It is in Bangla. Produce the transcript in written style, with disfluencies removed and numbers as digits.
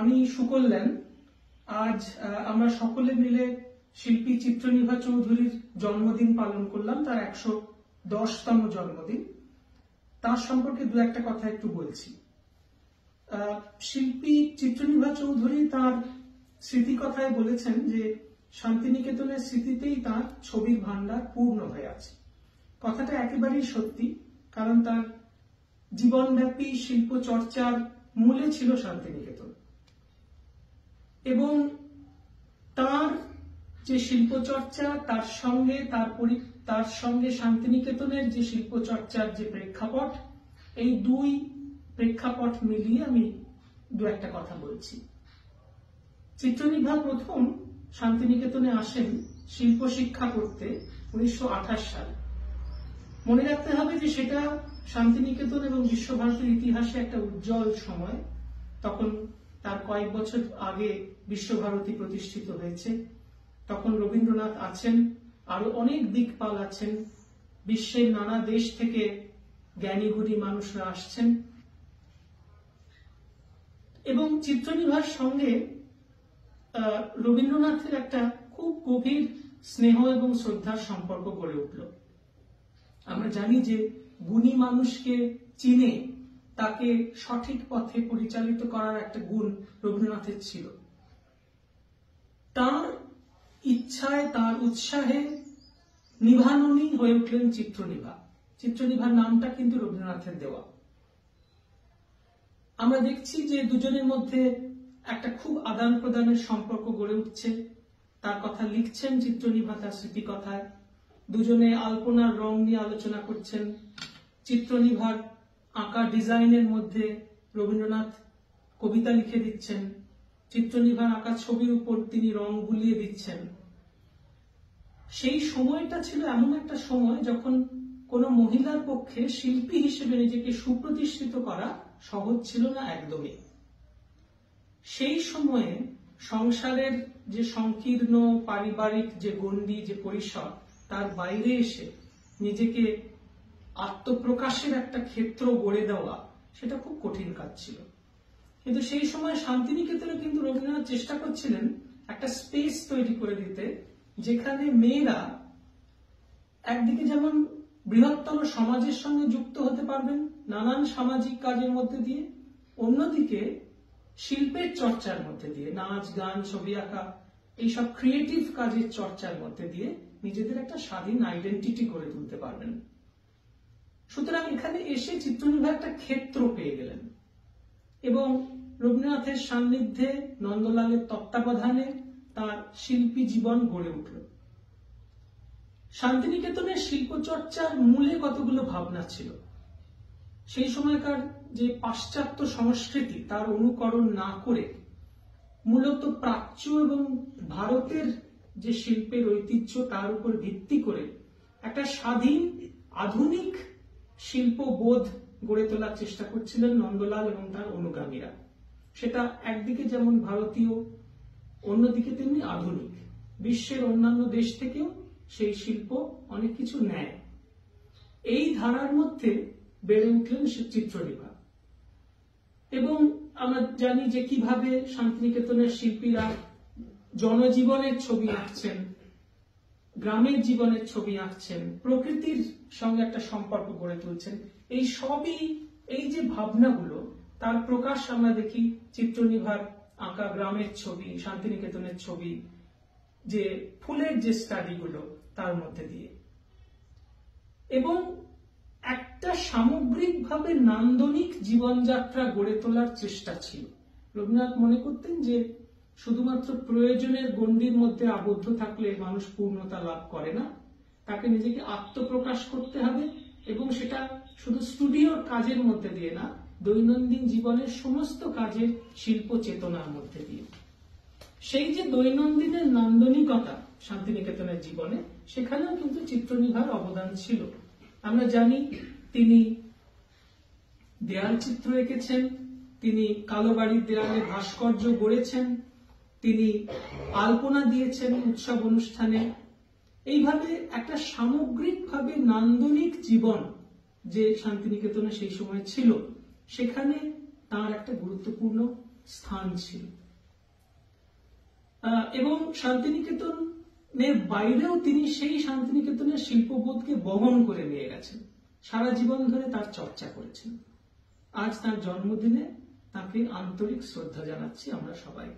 আমি সুকল্যাণ। আজ আমরা সকলে মিলে শিল্পী চিত্রনিভা চৌধুরীর জন্মদিন পালন করলাম, তার 110তম জন্মদিন। তার সম্পর্কে দু একটা কথা একটু বলছি। শিল্পী চিত্রনিভা চৌধুরী তার স্মৃতিকথায় বলেছেন যে শান্তিনিকেতনের স্মৃতিতেই তার ছবির ভান্ডার পূর্ণ হয়ে আছে। কথাটা একেবারেই সত্যি, কারণ তার জীবনব্যাপী শিল্প চর্চার মূলে ছিল শান্তিনিকেতন, এবং তার যে শিল্পচর্চা তার সঙ্গে শান্তিনিকেতনের যে শিল্পচর্চার যে প্রেক্ষাপট, এই দুই প্রেক্ষাপট মিলিয়ে আমি দু একটা কথা বলছি। চিত্রনিভা প্রথম শান্তিনিকেতনে আসেন শিল্প শিক্ষা করতে 1928 সালে। মনে রাখতে হবে যে সেটা শান্তিনিকেতন এবং বিশ্বভারতীর ইতিহাসে একটা উজ্জ্বল সময়। তখন তার কয়েক বছর আগে বিশ্বভারতী প্রতিষ্ঠিত হয়েছে। তখন রবীন্দ্রনাথ আছেন, আরো অনেক দিকপাল আছেন, বিশ্বের নানা দেশ থেকে জ্ঞানীগুণী মানুষরা আসছেন, এবং চিত্রনিভার সঙ্গে রবীন্দ্রনাথের একটা খুব গভীর স্নেহ এবং শ্রদ্ধার সম্পর্ক গড়ে উঠল। আমরা জানি যে গুণী মানুষকে চিনে তাকে সঠিক পথে পরিচালিত করার একটা গুণ রবীন্দ্রনাথের ছিল। তার ইচ্ছায়, তার উৎসাহে নিভাননী হয়ে উঠলেন চিত্রনিভা। চিত্রনিভার নামটা কিন্তু রবীন্দ্রনাথের দেওয়া। আমরা দেখছি যে দুজনের মধ্যে একটা খুব আদান প্রদানের সম্পর্ক গড়ে উঠছে। তার কথা লিখছেন চিত্রনিভা তার স্মৃতিকথায়। দুজনে আলপনার রং নিয়ে আলোচনা করছেন। চিত্রনিভার আঁকা ডিজাইনের মধ্যে রবীন্দ্রনাথ কবিতা লিখে দিচ্ছেন। চিত্রনিভার আঁকা ছবির উপর তিনি রং বুলিয়ে দিচ্ছেন। সেই সময়টা ছিল এমন একটা সময় যখন কোনো মহিলার পক্ষে শিল্পী হিসেবে নিজেকে সুপ্রতিষ্ঠিত করা সহজ ছিল না একদমই। সেই সময়ে সংসারের যে সংকীর্ণ পারিবারিক যে গণ্ডি, যে পরিসর, তার বাইরে এসে নিজেকে আত্মপ্রকাশের একটা ক্ষেত্র গড়ে দেওয়া, সেটা খুব কঠিন কাজ ছিল। কিন্তু সেই সময় শান্তিনিকেতনে কিন্তু রবীন্দ্রনাথ চেষ্টা করছিলেন একটা স্পেস তৈরি করে দিতে, যেখানে মেয়েরা একদিকে যেমন বৃহত্তর সমাজের সঙ্গে যুক্ত হতে পারবেন নানান সামাজিক কাজের মধ্যে দিয়ে, অন্যদিকে শিল্পের চর্চার মধ্যে দিয়ে, নাচ গান ছবি আঁকা এইসব ক্রিয়েটিভ কাজের চর্চার মধ্যে দিয়ে নিজেদের একটা স্বাধীন আইডেন্টিটি গড়ে তুলতে পারবেন। সুতরাং এখানে এসে চিত্রনিভা একটা ক্ষেত্র পেয়ে গেলেন, এবং রবীন্দ্রনাথের সান্নিধ্যে, নন্দলালের তত্ত্বাবধানে তার শিল্পী জীবন গড়ে উঠল। শান্তিনিকেতনের শিল্পচর্চার মূলে কতগুলো ভাবনা ছিল। সেই সময়কার যে পাশ্চাত্য সংস্কৃতি, তার অনুকরণ না করে মূলত প্রাচ্য এবং ভারতের যে শিল্পের ঐতিহ্য, তার উপর ভিত্তি করে একটা স্বাধীন আধুনিক শিল্পবোধ গড়ে তোলার চেষ্টা করছিলেন নন্দলাল এবং তার অনুগামীরা। সেটা একদিকে যেমন ভারতীয়, অন্যদিকে তেমনি আধুনিক। বিশ্বের অন্যান্য দেশ থেকেও সেই শিল্প অনেক কিছু নেয়। এই ধারার মধ্যে বেড়ে উঠলেন চিত্রনিভা। এবং আমরা জানি যে কিভাবে শান্তিনিকেতনের শিল্পীরা জনজীবনের ছবি আঁকছেন, গ্রামের জীবনের ছবি আঁকছেন, প্রকৃতির সঙ্গে একটা সম্পর্ক গড়ে তুলছেন। এই সবই, এই যে ভাবনাগুলো, তার প্রকাশ আমরা দেখি চিত্রনিভার আঁকা গ্রামের ছবি, শান্তিনিকেতনের ছবি, যে ফুলের যে স্টাডিগুলো, তার মধ্যে দিয়ে। এবং একটা সামগ্রিকভাবে নান্দনিক জীবনযাত্রা গড়ে তোলার চেষ্টা ছিল। রবীন্দ্রনাথ মনে করতেন যে শুধুমাত্র প্রয়োজনের গণ্ডির মধ্যে আবদ্ধ থাকলে মানুষ পূর্ণতা লাভ করে না, তাকে নিজেকে আত্মপ্রকাশ করতে হবে, এবং সেটা শুধু স্টুডিওর কাজের মধ্যে দিয়ে না, দৈনন্দিন জীবনের সমস্ত কাজের শিল্প চেতনার মধ্যে দিয়ে। সেই যে দৈনন্দিনের নান্দনিকতা শান্তিনিকেতনের জীবনে, সেখানেও কিন্তু চিত্রনিভার অবদান ছিল। আমরা জানি তিনি দেয়াল চিত্র এঁকেছেন, তিনি কালো বাড়ির দেয়ালে ভাস্কর্য গড়েছেন, তিনি আলপনা দিয়েছেন উৎসব অনুষ্ঠানে। এইভাবে একটা সামগ্রিকভাবে নান্দনিক জীবন যে শান্তিনিকেতনে সেই সময় ছিল, সেখানে তার একটা গুরুত্বপূর্ণ স্থান ছিল। এবং শান্তিনিকেতনের বাইরেও তিনি সেই শান্তিনিকেতনের শিল্পবোধকে বহন করে নিয়ে গেছেন, সারা জীবন ধরে তার চর্চা করেছেন। আজ তার জন্মদিনে তাকে আন্তরিক শ্রদ্ধা জানাচ্ছি আমরা সবাই।